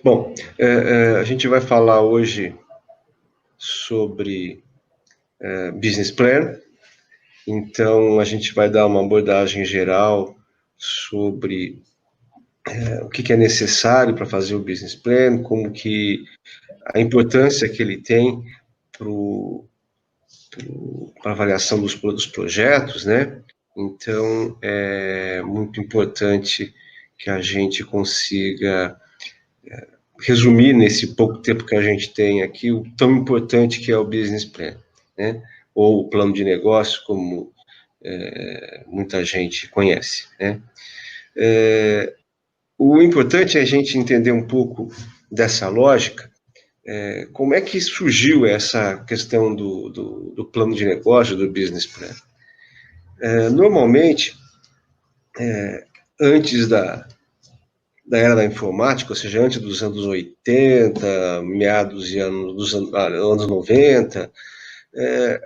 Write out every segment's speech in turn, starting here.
Bom, a gente vai falar hoje sobre business plan. Então, a gente vai dar uma abordagem geral sobre o que é necessário para fazer o business plan, como que a importância que ele tem para a avaliação dos projetos, né? Então, é muito importante que a gente consiga resumir nesse pouco tempo que a gente tem aqui o tão importante que é o business plan, né? Ou o plano de negócio, como muita gente conhece, né? O importante é a gente entender um pouco dessa lógica, como é que surgiu essa questão do plano de negócio, do business plan. Normalmente, antes da era da informática, ou seja, antes dos anos 80, meados dos anos 90,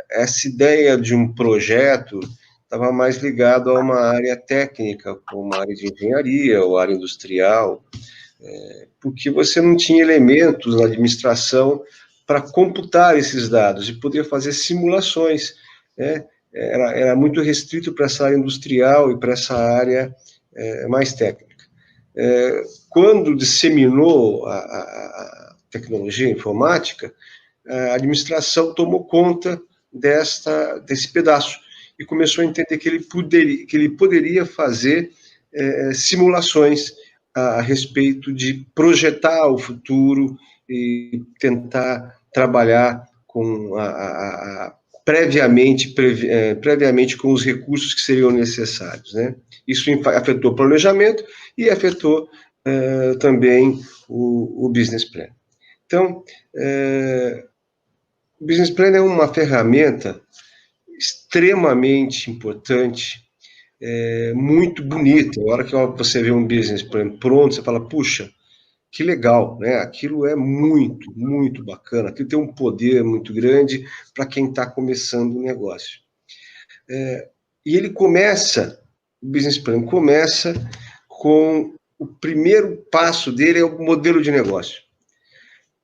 essa ideia de um projeto estava mais ligado a uma área técnica, como uma área de engenharia ou área industrial, porque você não tinha elementos na administração para computar esses dados e poder fazer simulações, né? Era muito restrito para essa área industrial e para essa área mais técnica. Quando disseminou a tecnologia informática, a administração tomou conta desse pedaço e começou a entender que ele poderia fazer simulações a respeito de projetar o futuro e tentar trabalhar com previamente com os recursos que seriam necessários, né? Isso afetou o planejamento e afetou também o business plan. Então, o business plan é uma ferramenta extremamente importante, muito bonita. A hora que você vê um business plan pronto, você fala, puxa, que legal, né? Aquilo é muito, muito bacana. Aquilo tem um poder muito grande para quem está começando o negócio. E ele começa, o business plan começa com o primeiro passo dele é o modelo de negócio.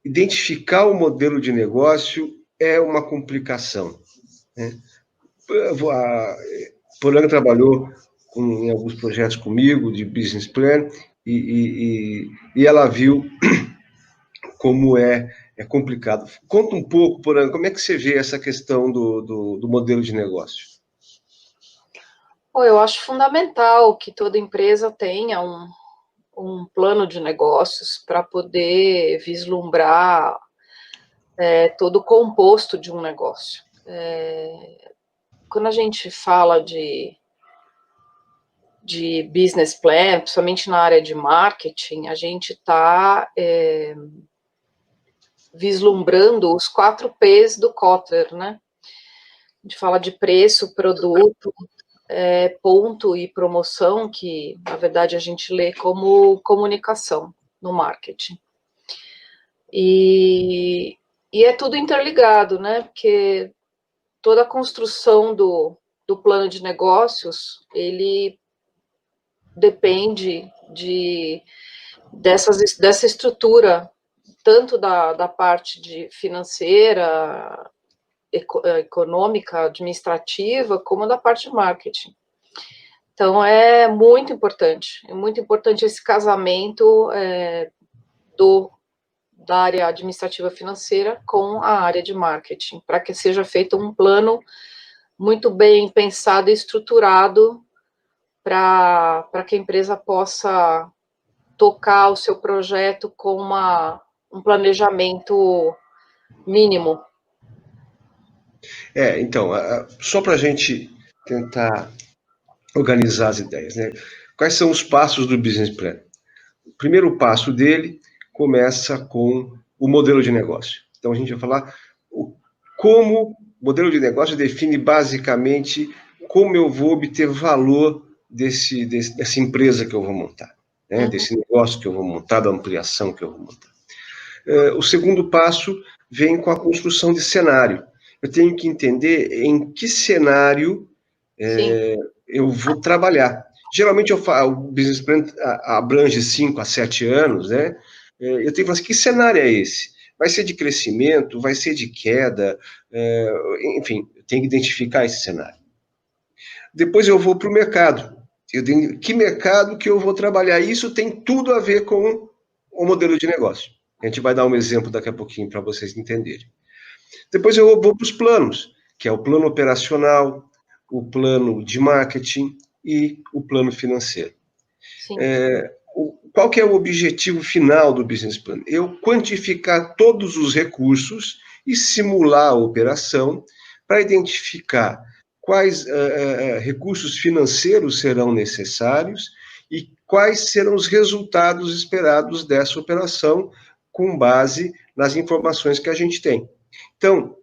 Identificar o modelo de negócio é uma complicação, né? A Polanco trabalhou em alguns projetos comigo de business plan e ela viu como é complicado. Conta um pouco, Polanco, como é que você vê essa questão do modelo de negócio? Eu acho fundamental que toda empresa tenha um plano de negócios para poder vislumbrar todo o composto de um negócio. Quando a gente fala de business plan, principalmente na área de marketing, a gente está vislumbrando os 4 P's do Kotler, né? A gente fala de preço, produto, ponto e promoção, que na verdade a gente lê como comunicação no marketing. E é tudo interligado, né? Porque toda a construção do plano de negócios, ele depende dessa estrutura, tanto da parte de financeira, econômica, administrativa, como da parte de marketing. Então, é muito importante esse casamento da área administrativa financeira com a área de marketing, para que seja feito um plano muito bem pensado e estruturado para que a empresa possa tocar o seu projeto com um planejamento mínimo. Então, só para a gente tentar organizar as ideias, né? Quais são os passos do business plan? O primeiro passo dele começa com o modelo de negócio. Então, a gente vai falar como o modelo de negócio define basicamente como eu vou obter valor dessa empresa que eu vou montar, né? Desse negócio que eu vou montar, da ampliação que eu vou montar. O segundo passo vem com a construção de cenário. Eu tenho que entender em que cenário eu vou trabalhar. Geralmente o business plan abrange 5 a 7 anos, né? eu tenho que falar assim, que cenário é esse? Vai ser de crescimento? Vai ser de queda? Enfim, eu tenho que identificar esse cenário. Depois eu vou para o mercado. Eu tenho, que mercado que eu vou trabalhar? Isso tem tudo a ver com o modelo de negócio. A gente vai dar um exemplo daqui a pouquinho para vocês entenderem. Depois eu vou para os planos, que é o plano operacional, o plano de marketing e o plano financeiro. Qual que é o objetivo final do business plan? Eu quantificar todos os recursos e simular a operação para identificar quais recursos financeiros serão necessários e quais serão os resultados esperados dessa operação com base nas informações que a gente tem. Então,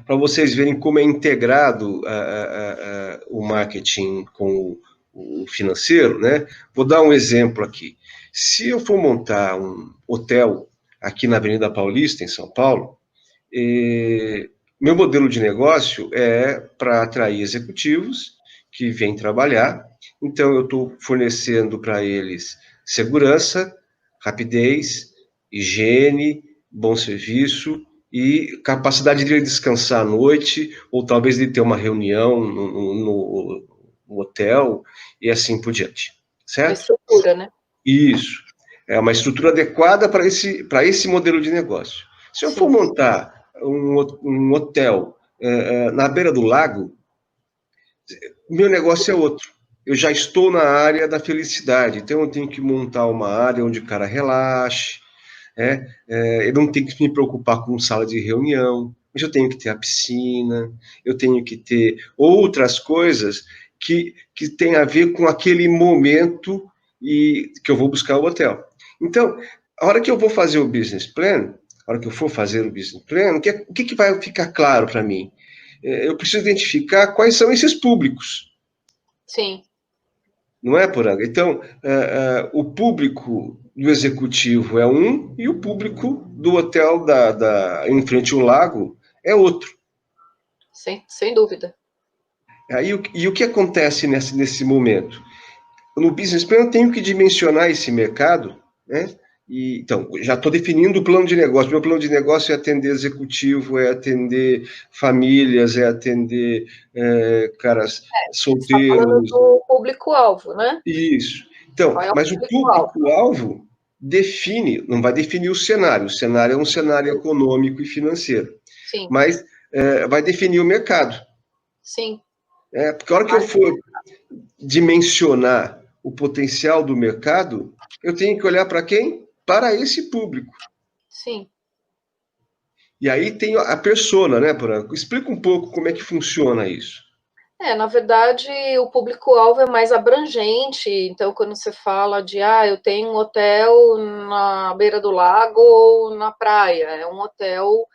para vocês verem como é integrado o marketing com o financeiro, né? Vou dar um exemplo aqui. Se eu for montar um hotel aqui na Avenida Paulista, em São Paulo, meu modelo de negócio é para atrair executivos que vêm trabalhar. Então, eu estou fornecendo para eles segurança, rapidez, higiene, bom serviço e capacidade de ele descansar à noite, ou talvez de ter uma reunião no hotel e assim por diante. Certo? Uma estrutura, né? Isso. É uma estrutura adequada para esse modelo de negócio. Se eu for montar um hotel na beira do lago, meu negócio é outro. Eu já estou na área da felicidade, então eu tenho que montar uma área onde o cara relaxe, eu não tenho que me preocupar com sala de reunião, mas eu tenho que ter a piscina, eu tenho que ter outras coisas que tem a ver com aquele momento e que eu vou buscar o hotel. Então, a hora que eu vou fazer o business plan, o que vai ficar claro para mim? Eu preciso identificar quais são esses públicos. Sim. Não é, Poranga? Então, o público do executivo é um e o público do hotel em frente ao lago é outro. Sem dúvida. E o que acontece nesse momento? No business plan eu tenho que dimensionar esse mercado, né? Então, já estou definindo o plano de negócio. Meu plano de negócio é atender executivo, é atender famílias, é atender caras solteiros. Você está falando do público-alvo, né? Isso. Então, mas o público-alvo não vai definir o cenário. O cenário é um cenário econômico e financeiro. Sim. Mas vai definir o mercado. Sim. Porque a hora que eu for dimensionar o potencial do mercado, eu tenho que olhar para quem? Para esse público. Sim. E aí tem a persona, né, Branco? Explica um pouco como é que funciona isso. Na verdade, o público-alvo é mais abrangente. Então, quando você fala de, eu tenho um hotel na beira do lago ou na praia, é um hotel,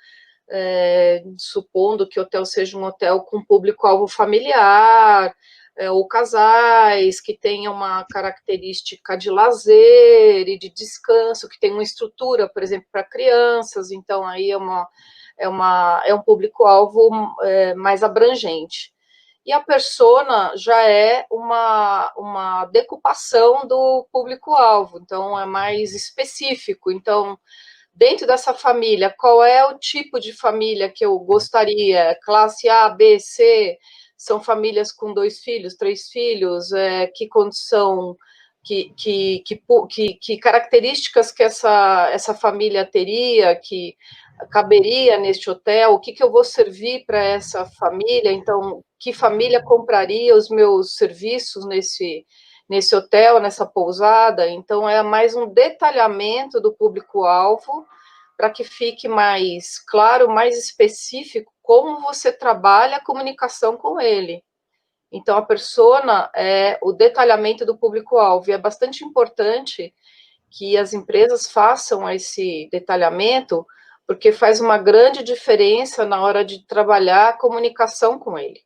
supondo que o hotel seja um hotel com público-alvo familiar, ou casais, que tenham uma característica de lazer e de descanso, que tem uma estrutura, por exemplo, para crianças. Então, aí é um público-alvo mais abrangente. E a persona já é uma decupação do público-alvo, então é mais específico. Então, dentro dessa família, qual é o tipo de família que eu gostaria? Classe A, B, C? São famílias com 2 filhos, 3 filhos? Que condição, que características que essa família teria, que caberia neste hotel? O que eu vou servir para essa família? Então, que família compraria os meus serviços nesse hotel, nessa pousada? Então, é mais um detalhamento do público-alvo para que fique mais claro, mais específico como você trabalha a comunicação com ele. Então, a persona é o detalhamento do público-alvo, e é bastante importante que as empresas façam esse detalhamento, porque faz uma grande diferença na hora de trabalhar a comunicação com ele.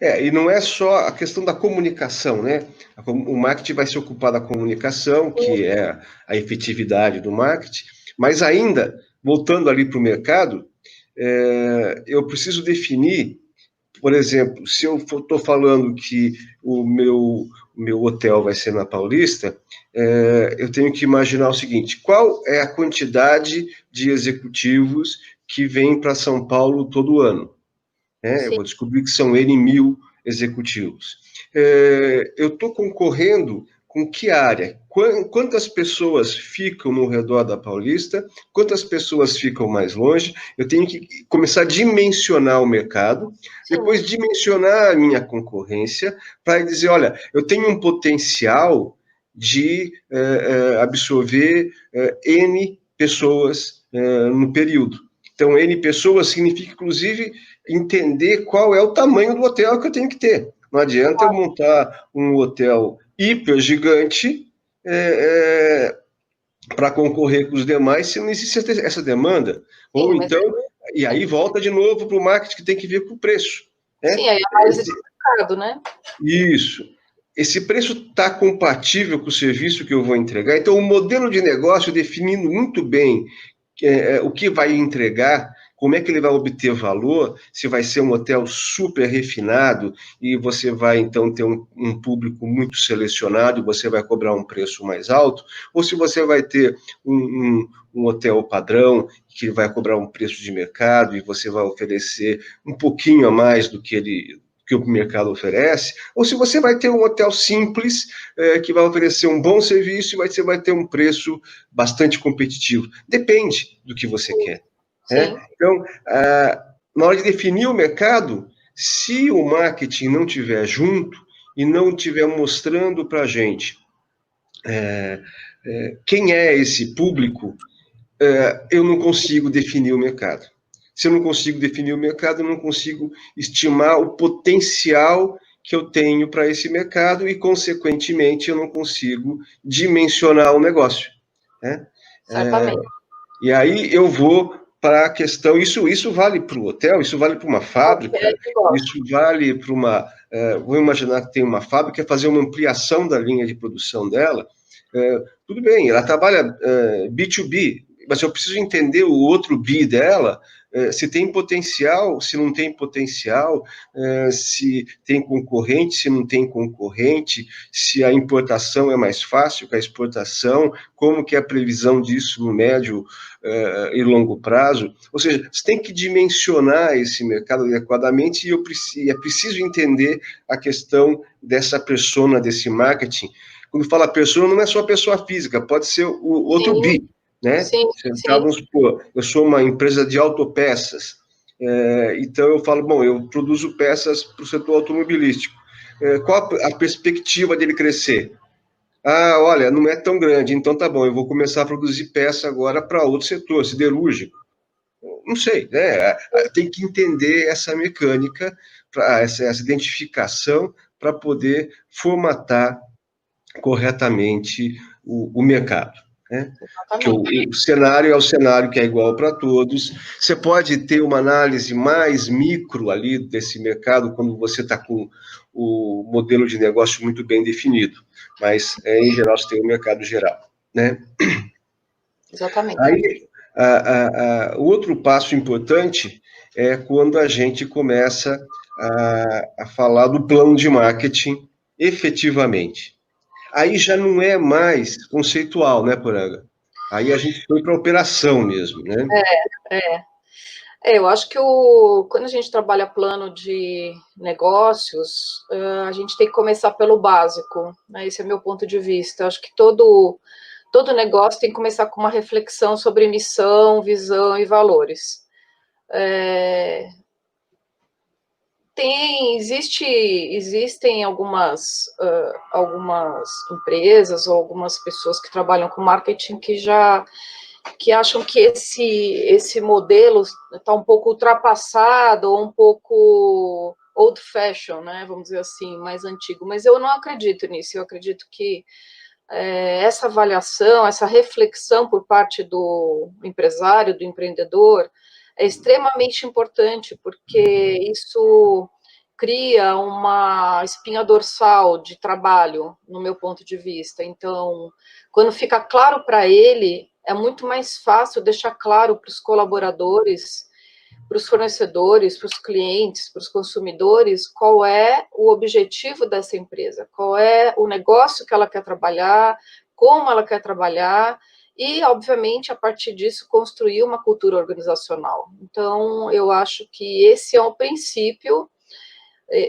E não é só a questão da comunicação, né? O marketing vai se ocupar da comunicação, que é a efetividade do marketing, mas ainda, voltando ali para o mercado, eu preciso definir, por exemplo, se eu estou falando que o meu meu hotel vai ser na Paulista, eu tenho que imaginar o seguinte: qual é a quantidade de executivos que vêm para São Paulo todo ano? Eu vou descobrir que são N mil executivos. Eu estou concorrendo com que área? Quantas pessoas ficam no redor da Paulista? Quantas pessoas ficam mais longe? Eu tenho que começar a dimensionar o mercado, depois dimensionar a minha concorrência, para dizer, olha, eu tenho um potencial de absorver N pessoas no período. Então, N pessoas significa, inclusive, entender qual é o tamanho do hotel que eu tenho que ter. Não adianta eu montar um hotel hiper gigante para concorrer com os demais se não existe essa demanda. Sim, ou então, e aí volta de novo para o marketing, que tem que ver com o preço. Sim, aí é mais mercado, né? Isso. Esse preço está compatível com o serviço que eu vou entregar. Então, o modelo de negócio definindo muito bem o que vai entregar, como é que ele vai obter valor, se vai ser um hotel super refinado e você vai, então, ter um público muito selecionado e você vai cobrar um preço mais alto, ou se você vai ter um hotel padrão que vai cobrar um preço de mercado e você vai oferecer um pouquinho a mais do que o mercado oferece, ou se você vai ter um hotel simples, que vai oferecer um bom serviço e você vai ter um preço bastante competitivo. Depende do que você quer. Então, na hora de definir o mercado, se o marketing não estiver junto e não estiver mostrando para a gente quem é esse público, eu não consigo definir o mercado. Se eu não consigo definir o mercado, eu não consigo estimar o potencial que eu tenho para esse mercado e, consequentemente, eu não consigo dimensionar o negócio. Certamente. E aí eu vou para a questão, isso vale para o hotel, isso vale para uma fábrica, isso vale para uma... vou imaginar que tem uma fábrica, quer fazer uma ampliação da linha de produção dela, tudo bem, ela trabalha B2B, mas eu preciso entender o outro B dela, se tem potencial, se não tem potencial, se tem concorrente, se não tem concorrente, se a importação é mais fácil que a exportação, como que é a previsão disso no médio e longo prazo. Ou seja, você tem que dimensionar esse mercado adequadamente e é preciso entender a questão dessa persona, desse marketing. Quando fala persona, não é só a pessoa física, pode ser o outro B. Né? Sim. Vamos supor, eu sou uma empresa de autopeças, então eu falo, bom, eu produzo peças para o setor automobilístico. Qual a perspectiva dele crescer? Olha, não é tão grande, então tá bom, eu vou começar a produzir peça agora para outro setor, siderúrgico. Não sei, né? Tem que entender essa mecânica, essa identificação, para poder formatar corretamente o mercado. Né? Porque o cenário é o cenário que é igual para todos. Você pode ter uma análise mais micro ali desse mercado quando você está com o modelo de negócio muito bem definido, mas em geral você tem o mercado geral, né? Exatamente. Aí, o outro passo importante é quando a gente começa a falar do plano de marketing efetivamente. Aí já não é mais conceitual, né, Poranga? Aí a gente foi para a operação mesmo, né? Eu acho que quando a gente trabalha plano de negócios, a gente tem que começar pelo básico, né? Esse é meu ponto de vista. Eu acho que todo negócio tem que começar com uma reflexão sobre missão, visão e valores. Existem algumas empresas ou algumas pessoas que trabalham com marketing que acham que esse modelo está um pouco ultrapassado ou um pouco old fashion, né, vamos dizer assim, mais antigo, mas eu não acredito nisso. Eu acredito que essa avaliação, essa reflexão por parte do empresário, do empreendedor, é extremamente importante, porque isso cria uma espinha dorsal de trabalho, no meu ponto de vista. Então, quando fica claro para ele, é muito mais fácil deixar claro para os colaboradores para os fornecedores, para os clientes, para os consumidores, qual é o objetivo dessa empresa, qual é o negócio que ela quer trabalhar, como ela quer trabalhar, e, obviamente, a partir disso, construir uma cultura organizacional. Então, eu acho que esse é o princípio,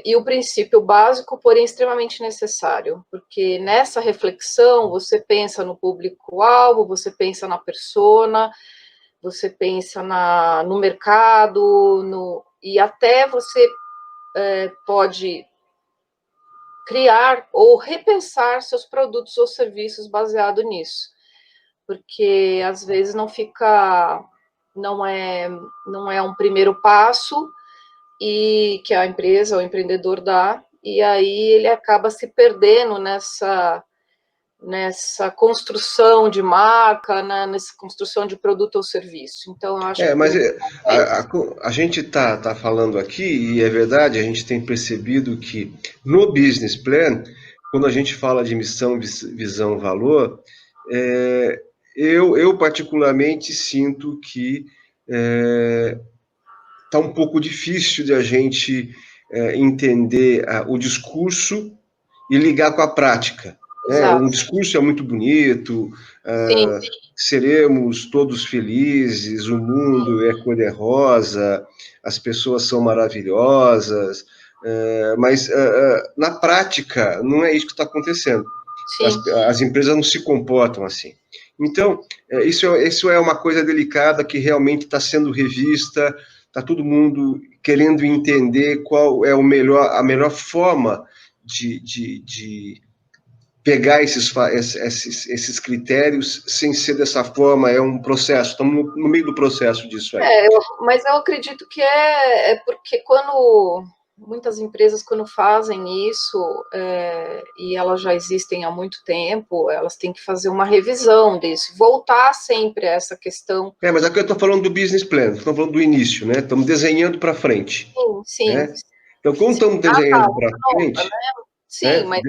e o princípio básico, porém extremamente necessário, porque nessa reflexão você pensa no público-alvo, você pensa na persona, você pensa no mercado, e até você pode criar ou repensar seus produtos ou serviços baseado nisso, porque às vezes não é um primeiro passo e que a empresa, o empreendedor dá, e aí ele acaba se perdendo nessa construção de marca, né, nessa construção de produto ou serviço. Então, eu acho que Mas é isso. a gente tá falando aqui, e é verdade, a gente tem percebido que no business plan, quando a gente fala de missão, visão, valor, eu particularmente sinto que tá um pouco difícil de a gente entender o discurso e ligar com a prática. Um Exato. discurso é muito bonito, Sim, seremos todos felizes, o mundo é cor-de-rosa, as pessoas são maravilhosas, mas na prática não é isso que está acontecendo. sim. As empresas não se comportam assim. Então, isso é uma coisa delicada que realmente está sendo revista, está todo mundo querendo entender qual é a melhor forma de pegar esses critérios sem ser dessa forma, é um processo, estamos no meio do processo disso aí. Mas eu acredito que é porque quando muitas empresas, quando fazem isso, e elas já existem há muito tempo, elas têm que fazer uma revisão disso, voltar sempre a essa questão. Mas aqui eu estou falando do business plan, estamos falando do início, né? Estamos desenhando para frente. Sim, sim. Né? Então, como Sim. estamos Tá, desenhando para nota, frente, né? Sim, né? mas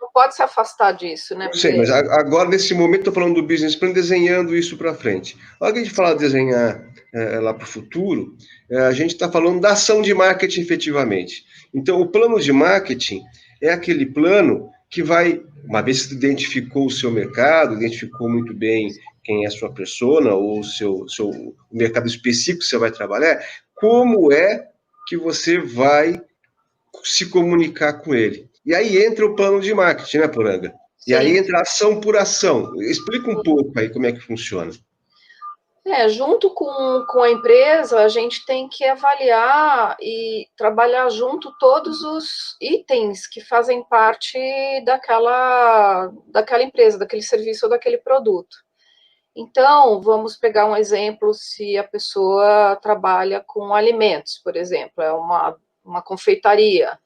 não pode se afastar disso, né? Eu sei, mas agora, nesse momento, estou falando do business plan, desenhando isso para frente. A hora que a gente fala de desenhar lá para o futuro, a gente está falando da ação de marketing efetivamente. Então, o plano de marketing é aquele plano que vai, uma vez que você identificou o seu mercado, identificou muito bem quem é a sua persona, ou o mercado específico que você vai trabalhar, como é que você vai se comunicar com ele. E aí entra o plano de marketing, né, Poranga? E aí sim. entra ação por ação. Explica um pouco aí como é que funciona. Junto com a empresa, a gente tem que avaliar e trabalhar junto todos os itens que fazem parte daquela empresa, daquele serviço ou daquele produto. Então, vamos pegar um exemplo, se a pessoa trabalha com alimentos, por exemplo, é uma confeitaria.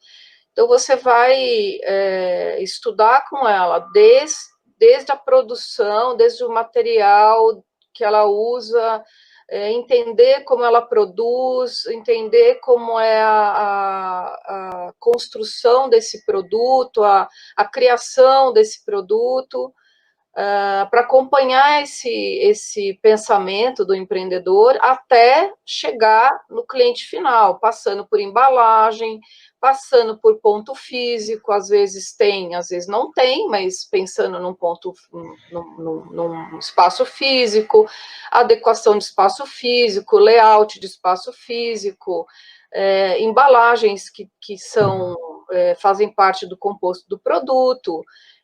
Então, você vai estudar com ela desde a produção, desde o material que ela usa, entender como ela produz, entender como é a construção desse produto, a criação desse produto, para acompanhar esse pensamento do empreendedor até chegar no cliente final, passando por embalagem, passando por ponto físico, às vezes tem, às vezes não tem, mas pensando num espaço físico, adequação de espaço físico, layout de espaço físico, embalagens que fazem parte do composto do produto.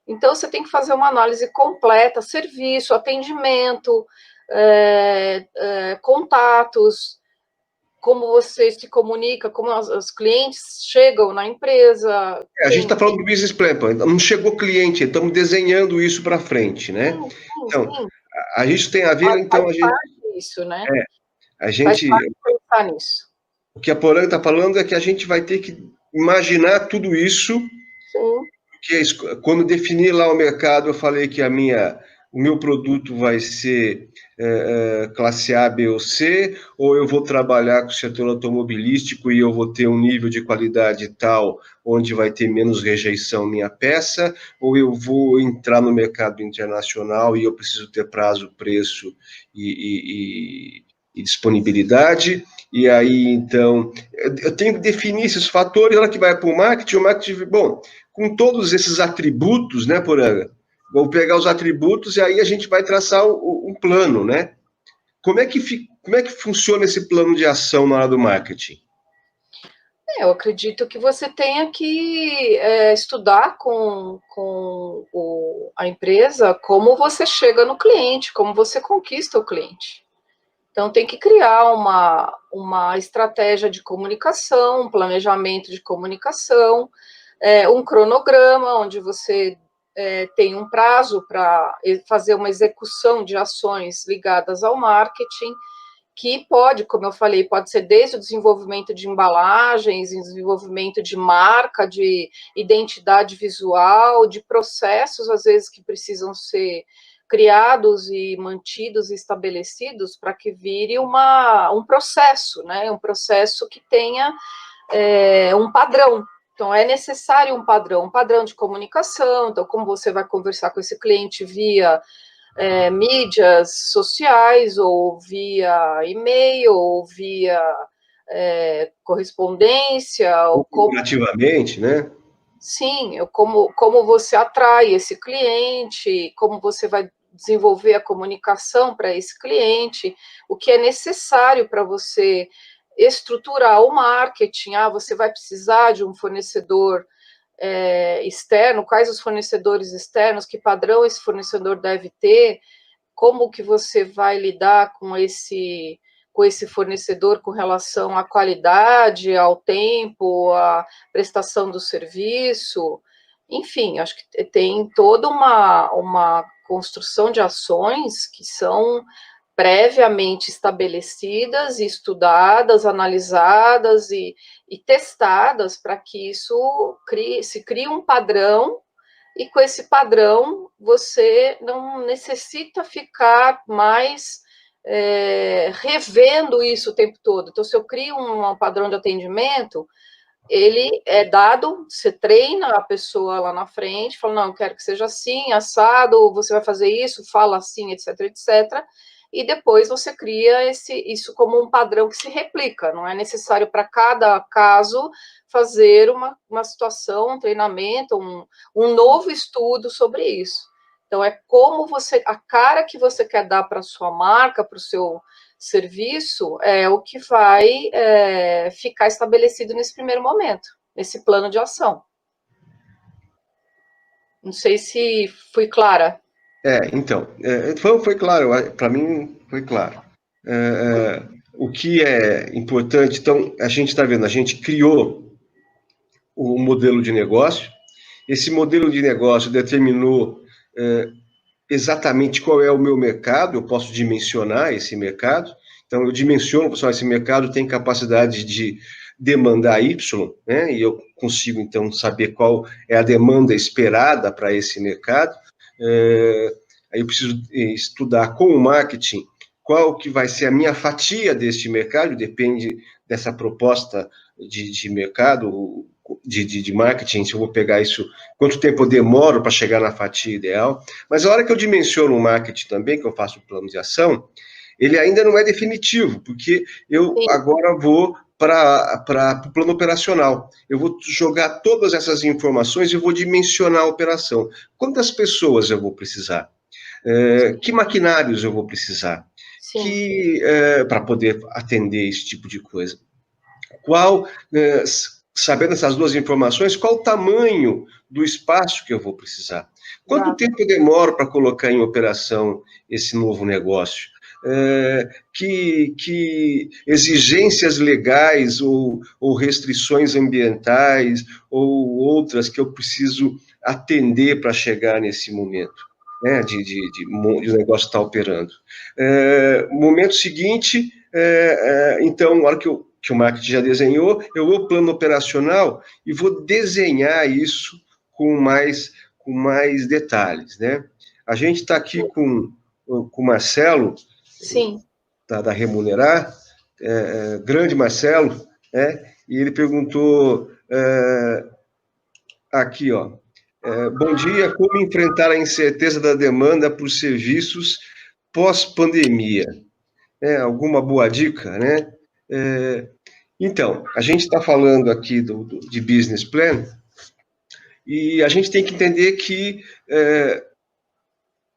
Então, você tem que fazer uma análise completa, serviço, atendimento, contatos, como você se comunica, como os clientes chegam na empresa. A gente está falando do business plan, não chegou cliente, estamos desenhando isso para frente, né? Então, Sim. a gente tem a ver, então, Faz parte disso, né? a Faz gente, parte pensar nisso. o que a Poranga está falando é que a gente vai ter que imaginar tudo isso. Sim. Que quando definir lá o mercado, eu falei que o meu produto vai ser classe A, B ou C, ou eu vou trabalhar com o setor automobilístico e eu vou ter um nível de qualidade tal, onde vai ter menos rejeição minha peça, ou eu vou entrar no mercado internacional e eu preciso ter prazo, preço e e disponibilidade, e aí, então, eu tenho que definir esses fatores, ela que vai para o marketing, bom, com todos esses atributos, né, Poranga? Vou pegar os atributos e aí a gente vai traçar um plano, né? Como é que funciona esse plano de ação na hora do marketing? Eu acredito que você tenha que estudar a empresa como você chega no cliente, como você conquista o cliente. Então, tem que criar uma estratégia de comunicação, um planejamento de comunicação, um cronograma, onde você tem um prazo para fazer uma execução de ações ligadas ao marketing, que pode, como eu falei, pode ser desde o desenvolvimento de embalagens, desenvolvimento de marca, de identidade visual, de processos, às vezes, que precisam ser criados e mantidos e estabelecidos para que vire um processo, né? Um processo que tenha um padrão. Então, é necessário um padrão de comunicação. Então, como você vai conversar com esse cliente via mídias sociais, ou via e-mail, ou via correspondência, ou como... Ativamente, né? Sim, como você atrai esse cliente, como você vai desenvolver a comunicação para esse cliente, o que é necessário para você estruturar o marketing. Você vai precisar de um fornecedor externo, quais os fornecedores externos, que padrão esse fornecedor deve ter, como que você vai lidar com esse fornecedor com relação à qualidade, ao tempo, à prestação do serviço. Enfim, acho que tem toda uma construção de ações que são previamente estabelecidas, estudadas, analisadas e testadas para que isso se crie um padrão, e com esse padrão você não necessita ficar mais revendo isso o tempo todo. Então, se eu crio um padrão de atendimento, ele é dado, você treina a pessoa lá na frente, fala, não, eu quero que seja assim, assado, você vai fazer isso, fala assim, etc, etc, e depois você cria isso como um padrão que se replica, não é necessário para cada caso fazer uma situação, um treinamento, um novo estudo sobre isso. Então, é como a cara que você quer dar para a sua marca, para o seu serviço, é o que vai ficar estabelecido nesse primeiro momento, nesse plano de ação. Não sei se fui clara. Então, foi claro, para mim foi claro. O que é importante, então, a gente está vendo, a gente criou o modelo de negócio, esse modelo de negócio determinou exatamente qual é o meu mercado, eu posso dimensionar esse mercado, então eu dimensiono, pessoal, esse mercado tem capacidade de demandar Y, né, e eu consigo, então, saber qual é a demanda esperada para esse mercado. Aí eu preciso estudar com o marketing qual que vai ser a minha fatia deste mercado, depende dessa proposta de mercado, de marketing, se eu vou pegar isso, quanto tempo eu demoro para chegar na fatia ideal. Mas a hora que eu dimensiono o marketing também, que eu faço o plano de ação, ele ainda não é definitivo, porque eu agora vou para o plano operacional. Eu vou jogar todas essas informações e vou dimensionar a operação. Quantas pessoas eu vou precisar? Que maquinários eu vou precisar? Para poder atender esse tipo de coisa. Sabendo essas duas informações, qual o tamanho do espaço que eu vou precisar? Quanto tempo eu demoro para colocar em operação esse novo negócio? Que exigências legais ou restrições ambientais ou outras que eu preciso atender para chegar nesse momento, né, de o negócio estar operando. Momento seguinte, então, na hora que o marketing já desenhou, eu vou ao plano operacional e vou desenhar isso com mais detalhes, né? A gente está aqui com o Marcelo, sim, da Remunerar, grande Marcelo, né? E ele perguntou aqui, ó, bom dia, como enfrentar a incerteza da demanda por serviços pós-pandemia? Alguma boa dica, né? Então, a gente está falando aqui de business plan e a gente tem que entender que,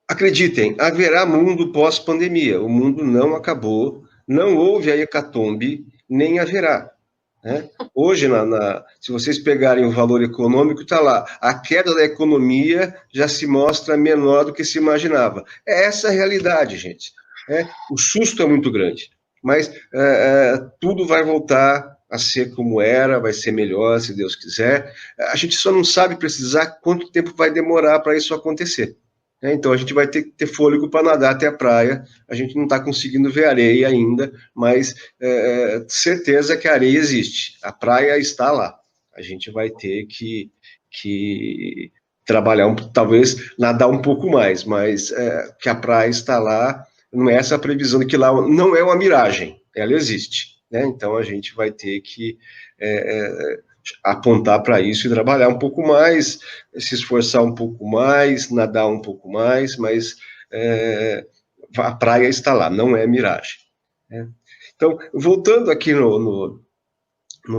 acreditem, haverá mundo pós-pandemia. O mundo não acabou, não houve a hecatombe, nem haverá. Né? Hoje, se vocês pegarem o valor econômico, está lá. A queda da economia já se mostra menor do que se imaginava. É essa a realidade, gente. O susto é muito grande, mas tudo vai voltar a ser como era, vai ser melhor, se Deus quiser. A gente só não sabe precisar quanto tempo vai demorar para isso acontecer. Então, a gente vai ter que ter fôlego para nadar até a praia. A gente não está conseguindo ver areia ainda, mas certeza que a areia existe. A praia está lá. A gente vai ter que trabalhar, talvez nadar um pouco mais, mas que a praia está lá, não é essa a previsão de que lá não é uma miragem, ela existe. Né? Então, a gente vai ter que apontar para isso e trabalhar um pouco mais, se esforçar um pouco mais, nadar um pouco mais, mas a praia está lá, não é miragem. Né? Então, voltando aqui no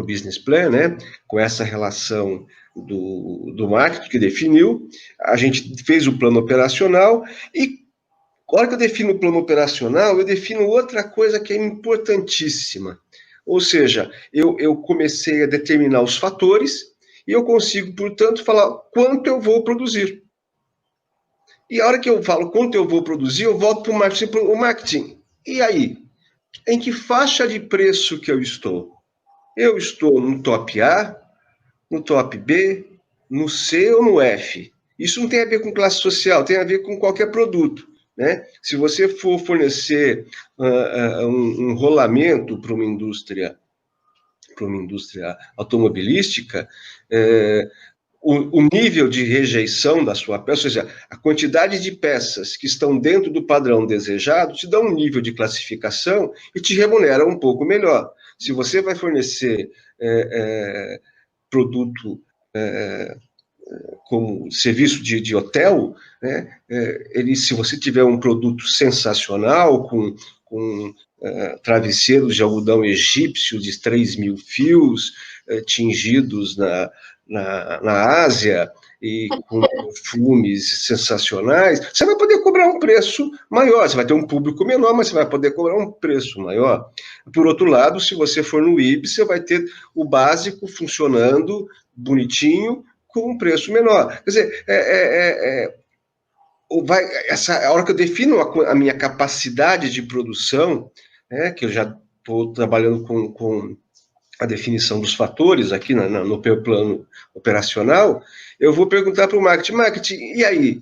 business plan, né, com essa relação do marketing que definiu, a gente fez o plano operacional e, na hora que eu defino o plano operacional, eu defino outra coisa que é importantíssima. Ou seja, eu comecei a determinar os fatores e eu consigo, portanto, falar quanto eu vou produzir. E a hora que eu falo quanto eu vou produzir, eu volto para o marketing. O marketing, e aí? Em que faixa de preço que eu estou? Eu estou no top A, no top B, no C ou no F? Isso não tem a ver com classe social, tem a ver com qualquer produto. Né? Se você for fornecer um rolamento para uma indústria automobilística, o nível de rejeição da sua peça, ou seja, a quantidade de peças que estão dentro do padrão desejado, te dá um nível de classificação e te remunera um pouco melhor. Se você vai fornecer produto como serviço de hotel, né, se você tiver um produto sensacional, com travesseiros de algodão egípcio de 3.000 fios, tingidos na Ásia, e com perfumes sensacionais, você vai poder cobrar um preço maior, você vai ter um público menor, mas você vai poder cobrar um preço maior. Por outro lado, se você for no IBS, você vai ter o básico funcionando bonitinho, com um preço menor. Quer dizer, a hora que eu defino a minha capacidade de produção, que eu já estou trabalhando com a definição dos fatores aqui no meu plano operacional, eu vou perguntar para o marketing, e aí,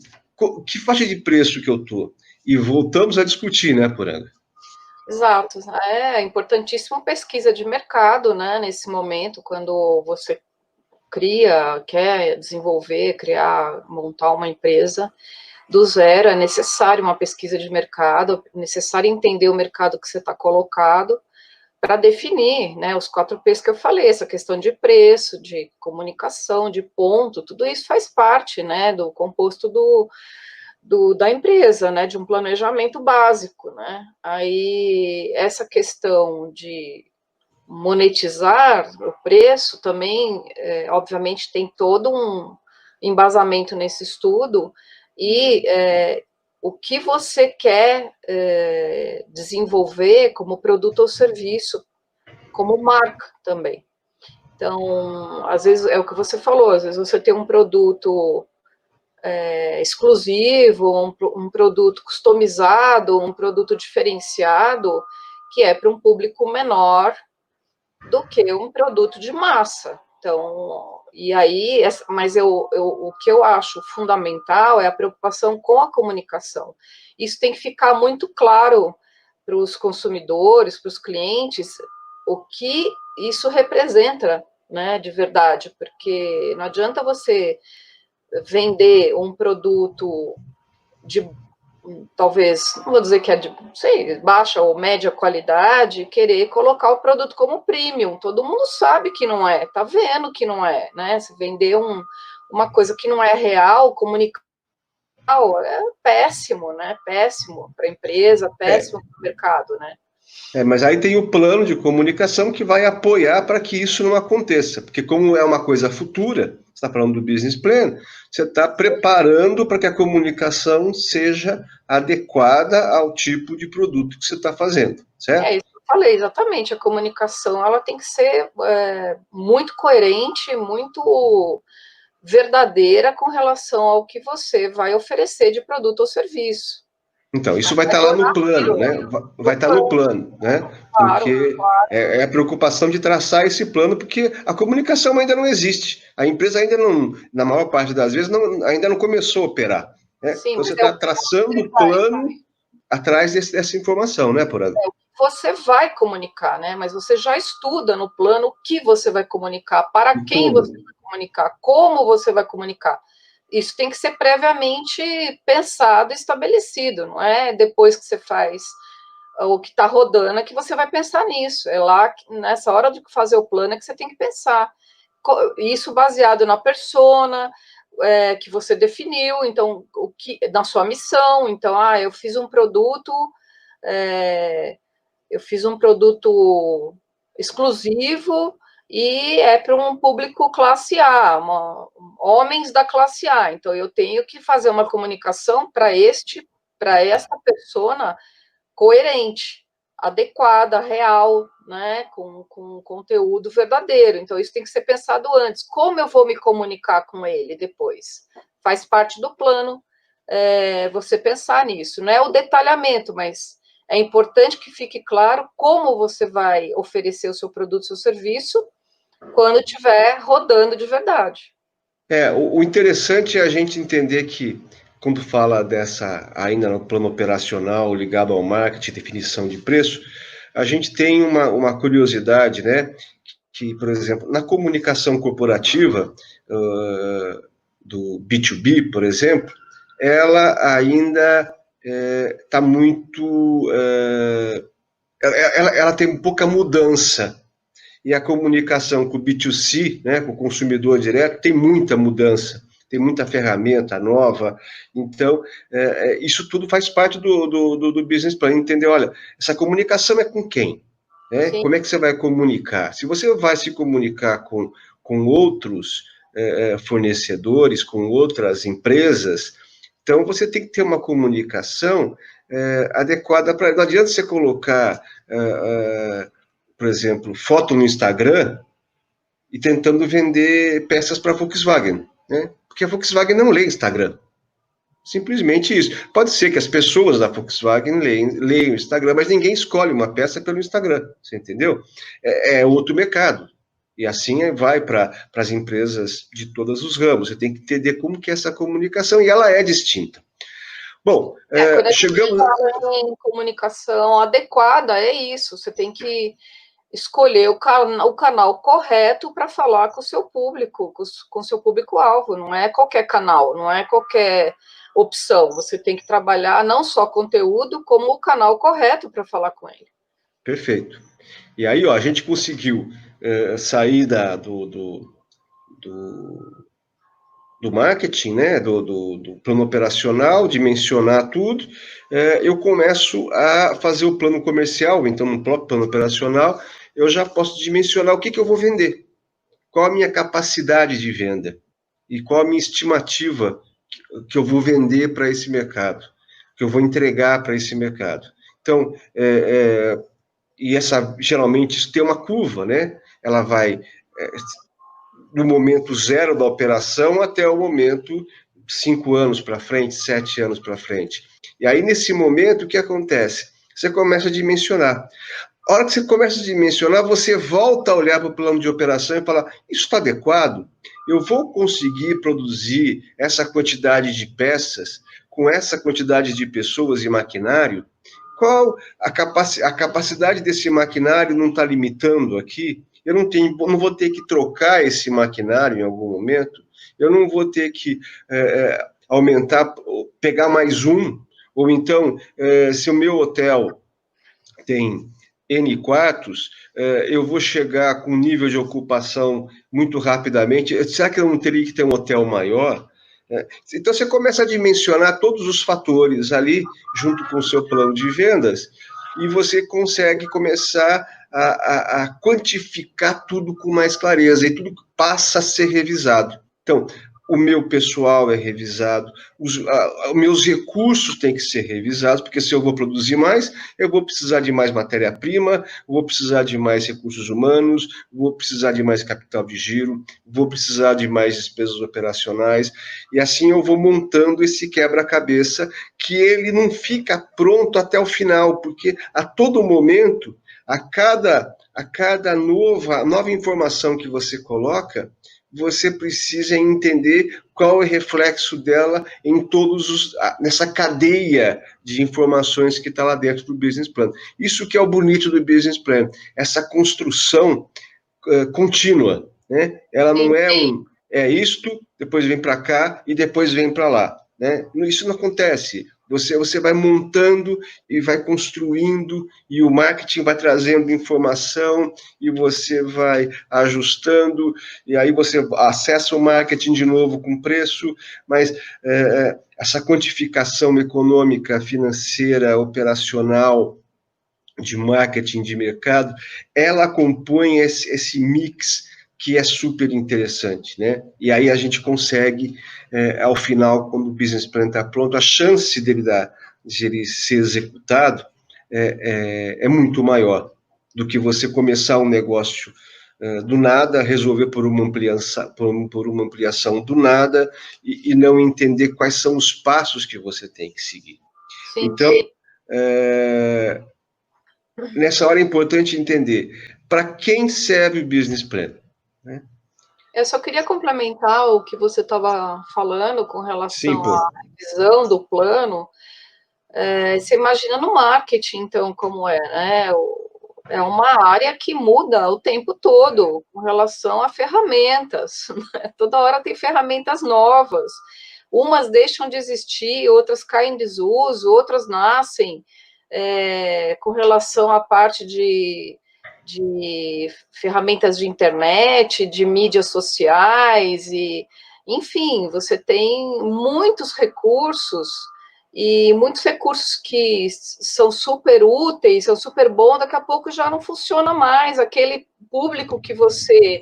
que faixa de preço que eu estou? E voltamos a discutir, né, Poranga? Exato. É importantíssima pesquisa de mercado, né, nesse momento, quando você quer desenvolver, criar, montar uma empresa do zero, é necessário uma pesquisa de mercado, é necessário entender o mercado que você está colocado para definir, né, os 4 P's que eu falei, essa questão de preço, de comunicação, de ponto, tudo isso faz parte, né, do composto da empresa, né, de um planejamento básico, né. Aí, essa questão de monetizar o preço também, obviamente, tem todo um embasamento nesse estudo, e o que você quer desenvolver como produto ou serviço, como marca também. Então, às vezes, é o que você falou, às vezes você tem um produto exclusivo, um produto customizado, um produto diferenciado, que é para um público menor do que um produto de massa. Então, e aí, mas o que eu acho fundamental é a preocupação com a comunicação. Isso tem que ficar muito claro para os consumidores, para os clientes, o que isso representa, né, de verdade, porque não adianta você vender um produto de talvez, não vou dizer que é de, sei, baixa ou média qualidade, querer colocar o produto como premium. Todo mundo sabe que não é, tá vendo que não é, né? Se vender uma coisa que não é real, comunicar, é péssimo, né? Péssimo para a empresa, péssimo para o mercado, né? Mas aí tem o plano de comunicação que vai apoiar para que isso não aconteça, porque como é uma coisa futura, você está falando do business plan, você está preparando para que a comunicação seja adequada ao tipo de produto que você está fazendo, certo? É isso que eu falei, exatamente. A comunicação ela tem que ser muito coerente, muito verdadeira com relação ao que você vai oferecer de produto ou serviço. Então, isso vai estar lá no plano, né? Vai estar no plano, né? Claro, Porque é a preocupação de traçar esse plano, porque a comunicação ainda não existe. A empresa ainda não, na maior parte das vezes, ainda não começou a operar. Né? sim, Então, você mas é está o que traçando você o plano atrás dessa informação, né, Porã? você vai comunicar, né? Mas você já estuda no plano o que você vai comunicar, para quem você vai comunicar, como você vai comunicar. Isso tem que ser previamente pensado e estabelecido, não é depois que você faz o que está rodando é que você vai pensar nisso. É lá, nessa hora de fazer o plano, é que você tem que pensar. Isso baseado na persona que você definiu, então, na sua missão. Então, eu fiz um produto. Eu fiz um produto exclusivo e é para um público classe A, homens da classe A. Então, eu tenho que fazer uma comunicação para essa persona coerente, adequada, real, né, com conteúdo verdadeiro. Então, isso tem que ser pensado antes. Como eu vou me comunicar com ele depois? Faz parte do plano você pensar nisso. Não é o detalhamento, mas é importante que fique claro como você vai oferecer o seu produto, o seu serviço, quando estiver rodando de verdade. O interessante é a gente entender que, quando fala ainda no plano operacional ligado ao marketing, definição de preço, a gente tem uma curiosidade, né? Que, por exemplo, na comunicação corporativa do B2B, por exemplo, ela ainda está muito. Ela tem pouca mudança. E a comunicação com o B2C, né, com o consumidor direto, tem muita mudança, tem muita ferramenta nova. Então, isso tudo faz parte do business plan. Entender, olha, essa comunicação é com quem? Como é que você vai comunicar? Se você vai se comunicar com outros fornecedores, com outras empresas, então você tem que ter uma comunicação adequada para. Não adianta você colocar. Por exemplo, foto no Instagram e tentando vender peças para a Volkswagen, né? Porque a Volkswagen não lê Instagram. Simplesmente isso. Pode ser que as pessoas da Volkswagen leiam o Instagram, mas ninguém escolhe uma peça pelo Instagram, você entendeu? É outro mercado. E assim vai para as empresas de todos os ramos. Você tem que entender como que é essa comunicação, e ela é distinta. Bom, quando a gente chegamos... fala em comunicação adequada, é isso. Você tem que escolher o canal correto para falar com o seu público, com o seu público-alvo. Não é qualquer canal, não é qualquer opção. Você tem que trabalhar não só conteúdo, como o canal correto para falar com ele. Perfeito. E aí, a gente conseguiu sair do marketing, né, do plano operacional, dimensionar tudo. Eu começo a fazer o plano comercial. Então, no próprio plano operacional, eu já posso dimensionar o que eu vou vender, qual a minha capacidade de venda e qual a minha estimativa que eu vou vender para esse mercado, que eu vou entregar para esse mercado. Então, e geralmente isso tem uma curva, né? Ela vai do momento zero da operação até o momento 5 anos para frente, 7 anos para frente. E aí, nesse momento, o que acontece? Você começa a dimensionar. A hora que você começa a dimensionar, você volta a olhar para o plano de operação e falar, isso está adequado? Eu vou conseguir produzir essa quantidade de peças com essa quantidade de pessoas e maquinário? Qual a capacidade desse maquinário não está limitando aqui? Eu não vou ter que trocar esse maquinário em algum momento? Eu não vou ter que aumentar, pegar mais um? Ou então, se o meu hotel tem N quartos, eu vou chegar com um nível de ocupação muito rapidamente. Será que eu não teria que ter um hotel maior? Então, você começa a dimensionar todos os fatores ali, junto com o seu plano de vendas, e você consegue começar a quantificar tudo com mais clareza, e tudo passa a ser revisado. Então, o meu pessoal é revisado, os meus recursos têm que ser revisados, porque se eu vou produzir mais, eu vou precisar de mais matéria-prima, vou precisar de mais recursos humanos, vou precisar de mais capital de giro, vou precisar de mais despesas operacionais, e assim eu vou montando esse quebra-cabeça, que ele não fica pronto até o final, porque a todo momento, a cada nova informação que você coloca, você precisa entender qual é o reflexo dela em nessa cadeia de informações que está lá dentro do business plan. Isso que é o bonito do business plan, essa construção contínua, né? Ela não é isto, depois vem para cá e depois vem para lá, né? Isso não acontece. Você vai montando e vai construindo, e o marketing vai trazendo informação, e você vai ajustando, e aí você acessa o marketing de novo com preço, mas essa quantificação econômica, financeira, operacional, de marketing, de mercado, ela compõe esse mix que é super interessante, né? E aí a gente consegue, ao final, quando o business plan está pronto, a chance de ele ser executado é muito maior do que você começar um negócio do nada, resolver por uma ampliação do nada e não entender quais são os passos que você tem que seguir. Sim. Então, nessa hora é importante entender para quem serve o business plan, né? Eu só queria complementar o que você estava falando com relação à revisão do plano. Você imagina no marketing, então, como é, né? É uma área que muda o tempo todo com relação a ferramentas, né? Toda hora tem ferramentas novas. Umas deixam de existir, outras caem em desuso, outras nascem. Com relação à parte de ferramentas de internet, de mídias sociais, e, enfim, você tem muitos recursos, e muitos recursos que são super úteis, são super bons, daqui a pouco já não funciona mais. Aquele público que você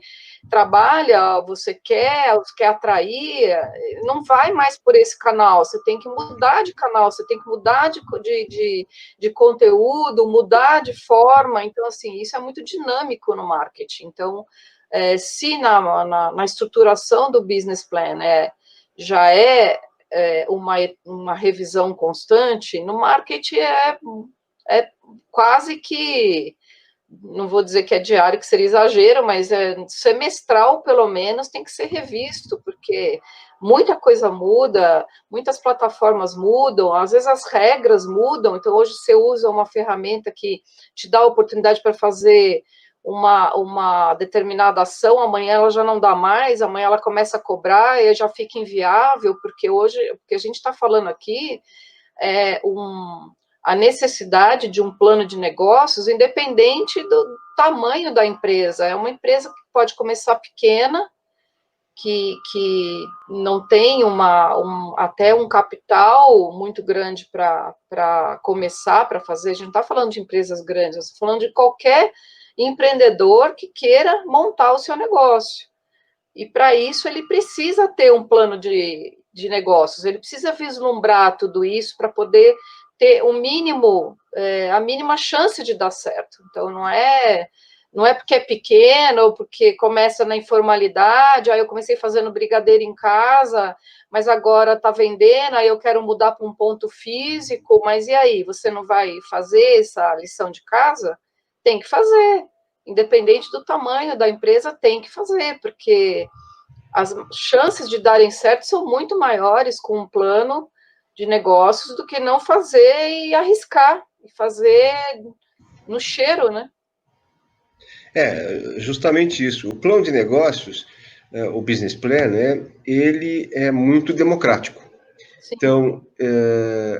trabalha, você quer atrair, não vai mais por esse canal, você tem que mudar de canal, você tem que mudar de conteúdo, mudar de forma. Então, assim, isso é muito dinâmico no marketing. Então, se na estruturação do business plan já é uma revisão constante, no marketing é quase que, não vou dizer que é diário, que seria exagero, mas semestral, pelo menos, tem que ser revisto, porque muita coisa muda, muitas plataformas mudam, às vezes as regras mudam. Então, hoje você usa uma ferramenta que te dá a oportunidade para fazer uma determinada ação, amanhã ela já não dá mais, amanhã ela começa a cobrar e já fica inviável, porque hoje, o que a gente está falando aqui a necessidade de um plano de negócios independente do tamanho da empresa. É uma empresa que pode começar pequena, que não tem até um capital muito grande para começar, para fazer. A gente não está falando de empresas grandes, a gente está falando de qualquer empreendedor que queira montar o seu negócio. E para isso ele precisa ter um plano de negócios, ele precisa vislumbrar tudo isso para poder ter o mínimo, a mínima chance de dar certo. Então, não é porque é pequeno, ou porque começa na informalidade, aí eu comecei fazendo brigadeiro em casa, mas agora está vendendo, aí eu quero mudar para um ponto físico, mas e aí, você não vai fazer essa lição de casa? Tem que fazer, independente do tamanho da empresa, tem que fazer, porque as chances de darem certo são muito maiores com um plano de negócios do que não fazer e arriscar, e fazer no cheiro, né? Justamente isso. O plano de negócios, o business plan, né, ele é muito democrático. Sim. Então,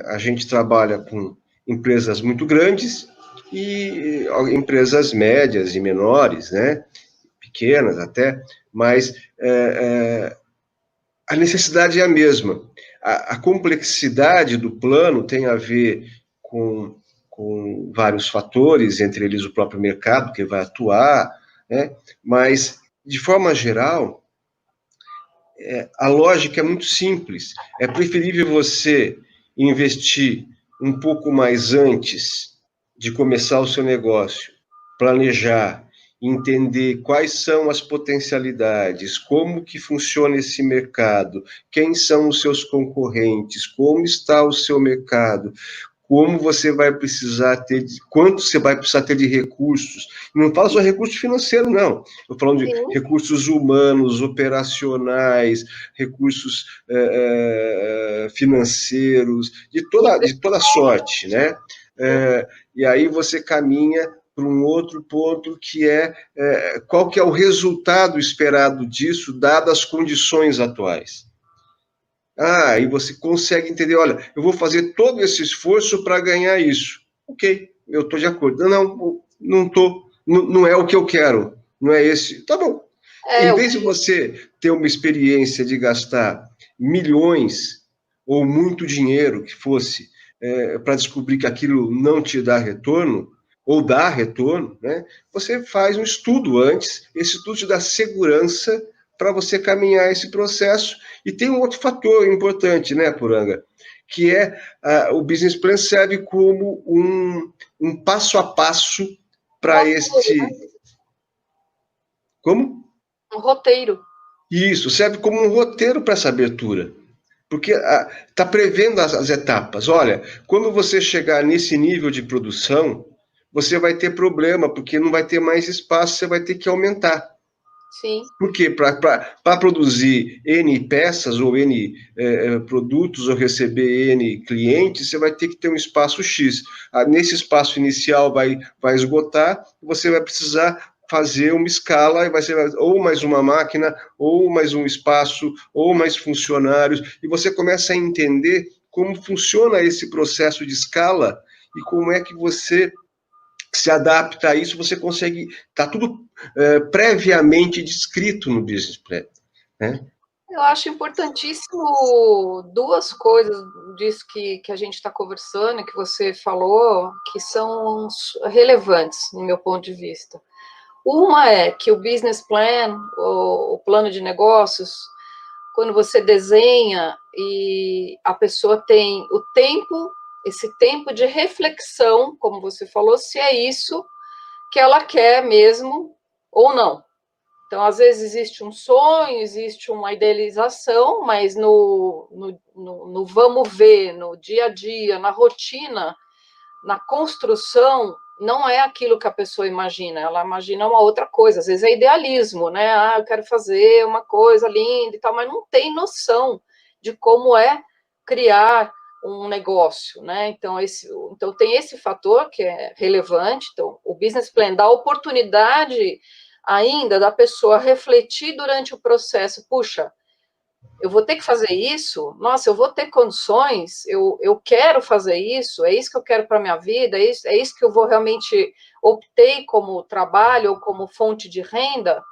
a gente trabalha com empresas muito grandes e empresas médias e menores, né, pequenas até, mas a necessidade é a mesma. A complexidade do plano tem a ver com com vários fatores, entre eles o próprio mercado que vai atuar, né? Mas, de forma geral, a lógica é muito simples. É preferível você investir um pouco mais antes de começar o seu negócio, planejar, entender quais são as potencialidades, como que funciona esse mercado, quem são os seus concorrentes, como está o seu mercado, como você vai precisar ter, quanto você vai precisar ter de recursos. Não falo só recurso financeiro, não. Estou falando de recursos humanos, operacionais, recursos financeiros, de toda sorte, né? E aí você caminha para um outro ponto que qual que é o resultado esperado disso, dadas as condições atuais. E você consegue entender, olha, eu vou fazer todo esse esforço para ganhar isso. Ok, eu estou de acordo. Não estou, não é o que eu quero, não é esse. Tá bom. Em vez de você ter uma experiência de gastar milhões ou muito dinheiro que fosse para descobrir que aquilo não te dá retorno, ou dá retorno, né? Você faz um estudo antes, esse estudo te dá segurança para você caminhar esse processo. E tem um outro fator importante, né, Poranga, que o business plan serve como um passo a passo para este... Como? Um roteiro. Isso, serve como um roteiro para essa abertura. Porque está prevendo as etapas. Olha, quando você chegar nesse nível de produção, você vai ter problema, porque não vai ter mais espaço, você vai ter que aumentar. Sim. Porque para produzir N peças ou N produtos ou receber N clientes, você vai ter que ter um espaço X. Nesse espaço inicial vai esgotar, você vai precisar fazer uma escala, e vai ser ou mais uma máquina, ou mais um espaço, ou mais funcionários, e você começa a entender como funciona esse processo de escala e como é que você se adapta a isso, você consegue... Está tudo previamente descrito no business plan, né? Eu acho importantíssimo duas coisas disso que a gente está conversando, que você falou, que são relevantes, no meu ponto de vista. Uma é que o business plan, o plano de negócios, quando você desenha e a pessoa tem o tempo, esse tempo de reflexão, como você falou, se é isso que ela quer mesmo ou não. Então, às vezes existe um sonho, existe uma idealização, mas no vamos ver, no dia a dia, na rotina, na construção, não é aquilo que a pessoa imagina, ela imagina uma outra coisa, às vezes é idealismo, né? Eu quero fazer uma coisa linda e tal, mas não tem noção de como é criar um negócio, né? Então tem esse fator que é relevante. Então, o business plan dá oportunidade ainda da pessoa refletir durante o processo. Puxa, eu vou ter que fazer isso? Nossa, eu vou ter condições? Eu quero fazer isso? É isso que eu quero para a minha vida? É isso que eu vou realmente optei como trabalho ou como fonte de renda?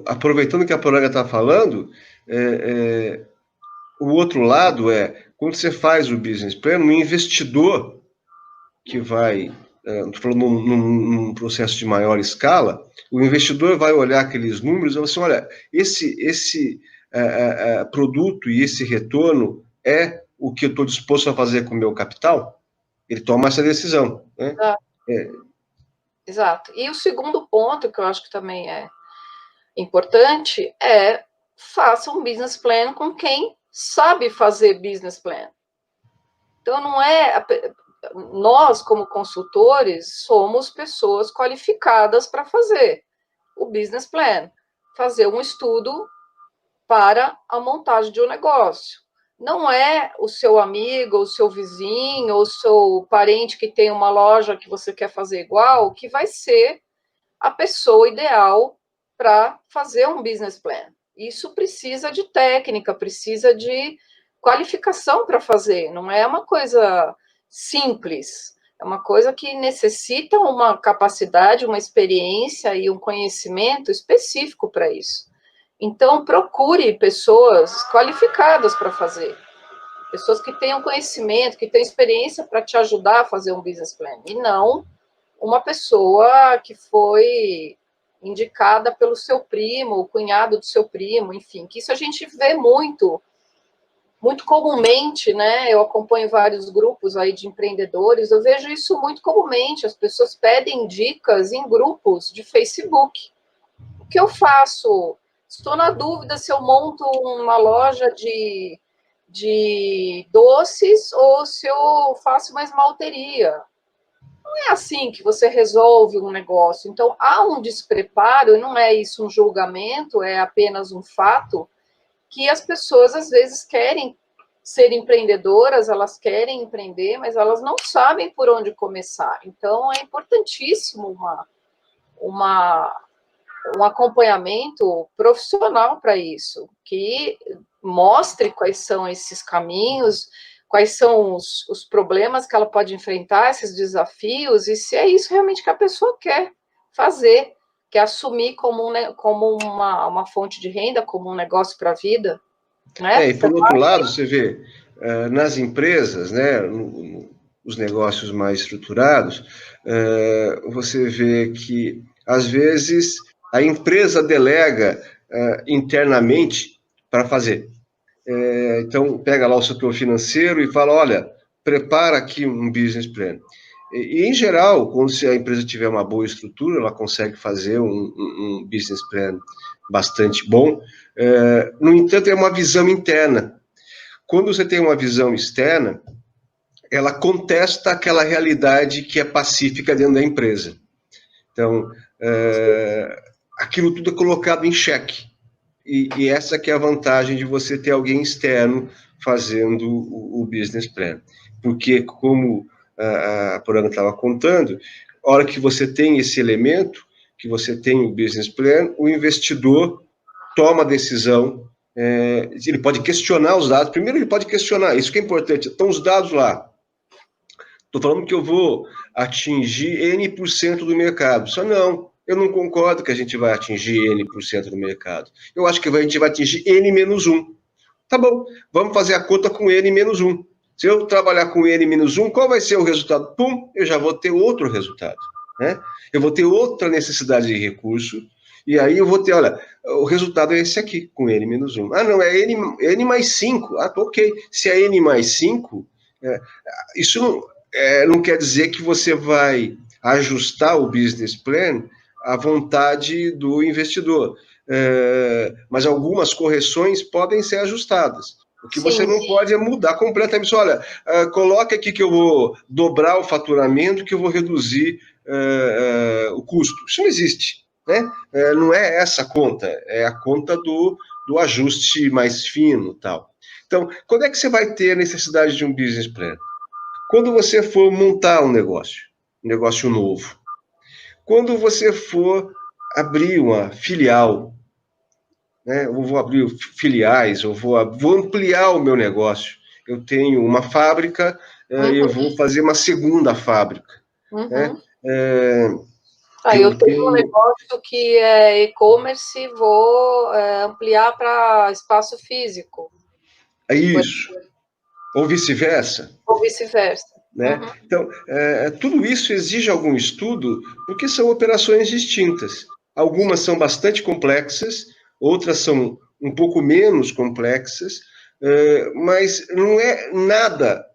Aproveitando que a Poranga está falando, o outro lado quando você faz o business plan, um investidor que vai... Estou falando num processo de maior escala, o investidor vai olhar aqueles números e vai assim, olha, esse produto e esse retorno é o que eu estou disposto a fazer com o meu capital? Ele toma essa decisão, né? Exato. E o segundo ponto, que eu acho que também é importante, faça um business plan com quem sabe fazer business plan. Então, não é... Nós, como consultores, somos pessoas qualificadas para fazer o business plan, fazer um estudo para a montagem de um negócio. Não é o seu amigo, o seu vizinho, ou o seu parente que tem uma loja que você quer fazer igual, que vai ser a pessoa ideal para fazer um business plan. Isso precisa de técnica, precisa de qualificação para fazer, não é uma coisa simples, é uma coisa que necessita uma capacidade, uma experiência e um conhecimento específico para isso. Então, procure pessoas qualificadas para fazer. pessoas que tenham conhecimento, que tenham experiência para te ajudar a fazer um business plan, e não uma pessoa que foi indicada pelo seu primo, o cunhado do seu primo, enfim, que isso a gente vê muito comumente, né? Eu acompanho vários grupos aí de empreendedores, eu vejo isso muito comumente, as pessoas pedem dicas em grupos de Facebook. O que eu faço? Estou na dúvida se eu monto uma loja de doces ou se eu faço uma esmalteria. Não é assim que você resolve um negócio. Então, há um despreparo, e não é isso um julgamento, é apenas um fato, que as pessoas, às vezes, querem ser empreendedoras, elas querem empreender, mas elas não sabem por onde começar. Então, é importantíssimo um acompanhamento profissional para isso, que mostre quais são esses caminhos, quais são os problemas que ela pode enfrentar, esses desafios, e se é isso realmente que a pessoa quer fazer, quer assumir como uma fonte de renda, como um negócio para a vida. Né? E por outro lado, você vê, nas empresas, né, os negócios mais estruturados, você vê que, às vezes, a empresa delega internamente para fazer. Então, pega lá o setor financeiro e fala, olha, prepara aqui um business plan. E em geral, quando a empresa tiver uma boa estrutura, ela consegue fazer um business plan bastante bom. No entanto, é uma visão interna. Quando você tem uma visão externa, ela contesta aquela realidade que é pacífica dentro da empresa. Então, aquilo tudo é colocado em xeque. E essa que é a vantagem de você ter alguém externo fazendo o business plan. Porque, como a Poranga estava contando, a hora que você tem esse elemento, que você tem o business plan, o investidor toma a decisão, ele pode questionar os dados. Primeiro, ele pode questionar, isso que é importante, estão os dados lá. Estou falando que eu vou atingir N% do mercado. Só não, eu não concordo que a gente vai atingir N% do mercado. Eu acho que a gente vai atingir N-1. Tá bom, vamos fazer a conta com N-1. Se eu trabalhar com N-1, qual vai ser o resultado? Pum, eu já vou ter outro resultado. Né? Eu vou ter outra necessidade de recurso, e aí eu vou ter, olha, o resultado é esse aqui, com N-1. Ah, não, é N mais 5. Ah, ok. Se é N mais 5, isso não quer dizer que você vai ajustar o business plan à vontade do investidor. Mas algumas correções podem ser ajustadas. O que você não pode é mudar completamente. Olha, coloca aqui que eu vou dobrar o faturamento, que eu vou reduzir o custo. Isso não existe. Né? Não é essa a conta, é a conta do ajuste mais fino. Tal. Então, quando é que você vai ter a necessidade de um business plan? Quando você for montar um negócio novo. Quando você for abrir uma filial, né? Eu vou abrir filiais, eu vou ampliar o meu negócio. Eu tenho uma fábrica, eu vou fazer uma segunda fábrica. Né? Eu tenho um negócio que é e-commerce, vou ampliar para espaço físico. É isso. Ou vice-versa. Ou vice-versa. Né? Então, tudo isso exige algum estudo, porque são operações distintas. Algumas são bastante complexas, outras são um pouco menos complexas, mas não é nada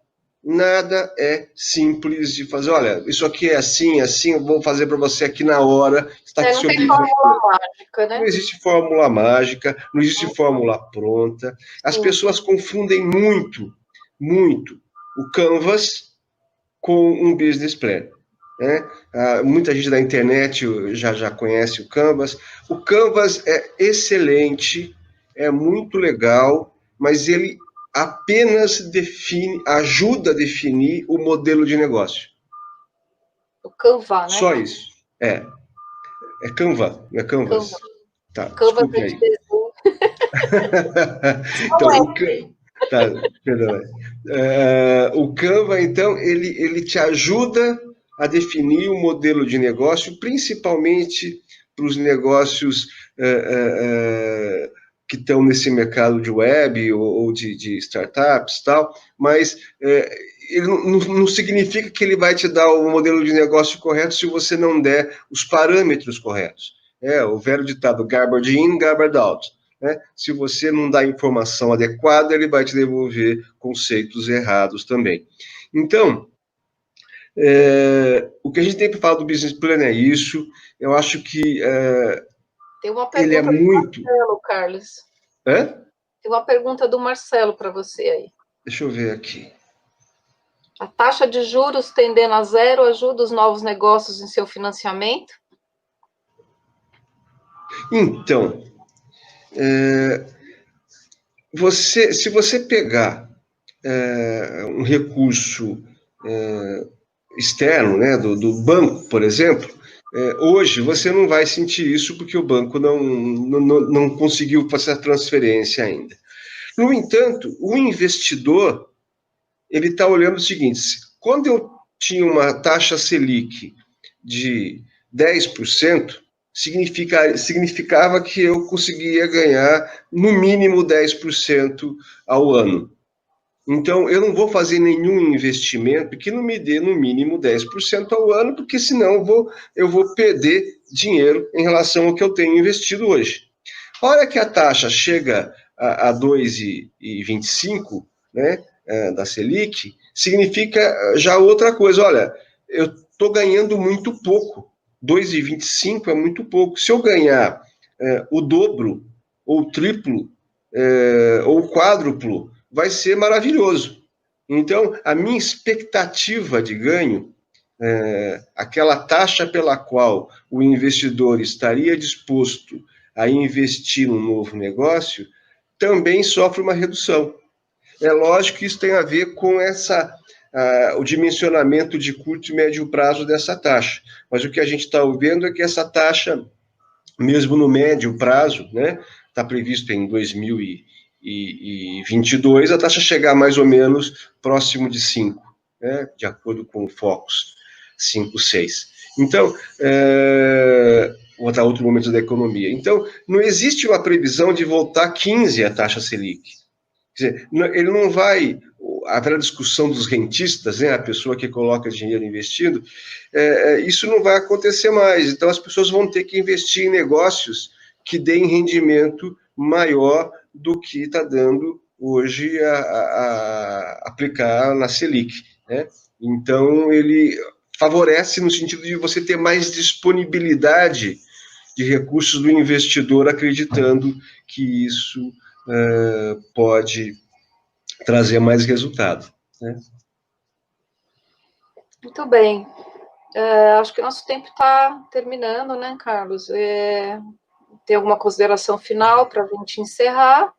é simples de fazer. Olha, isso aqui é assim, eu vou fazer para você aqui na hora. Está não tem fórmula mágica, né? Não existe fórmula mágica, não existe fórmula pronta. As pessoas confundem muito o Canvas com um business plan. Né? Muita gente da internet já conhece o Canvas. O Canvas é excelente, é muito legal, mas ele apenas ajuda a definir o modelo de negócio. O Canva, né? Só isso. É Canva, não é Canvas. Tá, Canva desculpe aí. Perdão. O Canva, então, ele te ajuda a definir o modelo de negócio, principalmente para os negócios que estão nesse mercado de web ou de startups e tal, mas ele não significa que ele vai te dar o modelo de negócio correto se você não der os parâmetros corretos. O velho ditado, garbage in, garbage out. Né? Se você não dá a informação adequada, ele vai te devolver conceitos errados também. Então, o que a gente tem para falar do business plan é isso. Eu acho que tem uma ele é pergunta muito... do Marcelo, Carlos. Tem uma pergunta do Marcelo para você aí. Deixa eu ver aqui. A taxa de juros tendendo a zero ajuda os novos negócios em seu financiamento? Então, se você pegar um recurso externo, né, do banco, por exemplo, hoje você não vai sentir isso porque o banco não conseguiu fazer a transferência ainda. No entanto, o investidor ele está olhando o seguinte: quando eu tinha uma taxa Selic de 10%, significava que eu conseguia ganhar no mínimo 10% ao ano. Então, eu não vou fazer nenhum investimento que não me dê no mínimo 10% ao ano, porque senão eu vou perder dinheiro em relação ao que eu tenho investido hoje. A hora que a taxa chega a 2,25, né, da Selic, significa já outra coisa. Olha, eu estou ganhando muito pouco. 2,25 é muito pouco. Se eu ganhar o dobro, ou o triplo, ou o quádruplo, vai ser maravilhoso. Então, a minha expectativa de ganho, aquela taxa pela qual o investidor estaria disposto a investir num novo negócio, também sofre uma redução. É lógico que isso tem a ver com o dimensionamento de curto e médio prazo dessa taxa. Mas o que a gente está vendo é que essa taxa, mesmo no médio prazo, né, está previsto em 2022, a taxa chegar mais ou menos próximo de 5, né, de acordo com o Focus, 5, 6. Então, outro momento da economia. Então, não existe uma previsão de voltar a 15 a taxa Selic. Quer dizer, ele não vai... Aquela discussão dos rentistas, né, a pessoa que coloca dinheiro investindo, isso não vai acontecer mais. Então, as pessoas vão ter que investir em negócios que deem rendimento maior do que está dando hoje a aplicar na Selic. Né? Então, ele favorece no sentido de você ter mais disponibilidade de recursos do investidor, acreditando que isso pode trazer mais resultado. Né? Muito bem. Acho que nosso tempo está terminando, né, Carlos? Tem alguma consideração final para a gente encerrar?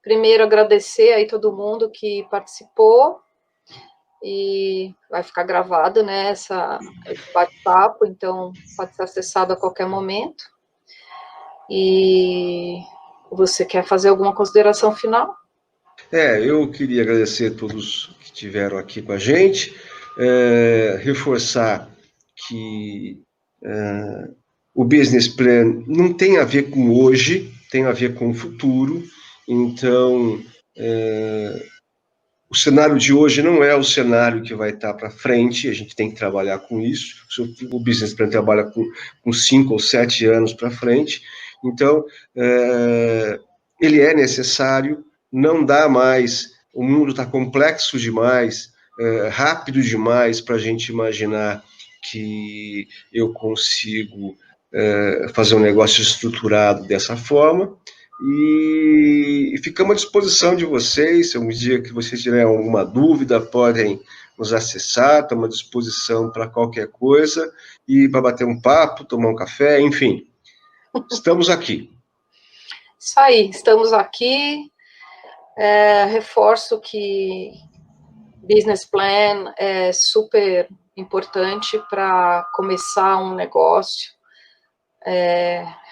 Primeiro, agradecer aí todo mundo que participou, e vai ficar gravado, né, esse bate-papo, então pode ser acessado a qualquer momento. E você quer fazer alguma consideração final? Eu queria agradecer a todos que estiveram aqui com a gente, reforçar que o business plan não tem a ver com hoje, tem a ver com o futuro. Então, o cenário de hoje não é o cenário que vai estar para frente, a gente tem que trabalhar com isso. O business plan trabalha com 5 ou 7 anos para frente, então ele é necessário, não dá mais, o mundo está complexo demais, rápido demais para a gente imaginar que eu consigo fazer um negócio estruturado dessa forma. E ficamos à disposição de vocês. Se um dia que vocês tiverem alguma dúvida, podem nos acessar, estamos à disposição para qualquer coisa, e para bater um papo, tomar um café, enfim. Estamos aqui. Isso aí, estamos aqui. Reforço que business plan é super importante para começar um negócio.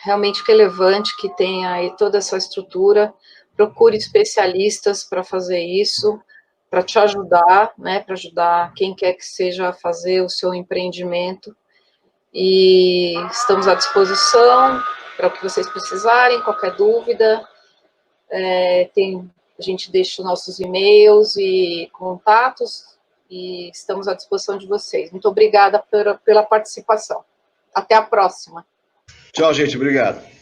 Realmente relevante que tenha aí toda essa estrutura. Procure especialistas para fazer isso, para te ajudar, né, para ajudar quem quer que seja a fazer o seu empreendimento. E estamos à disposição para o que vocês precisarem, qualquer dúvida. A gente deixa os nossos e-mails e contatos e estamos à disposição de vocês. Muito obrigada pela participação. Até a próxima. Tchau, gente. Obrigado.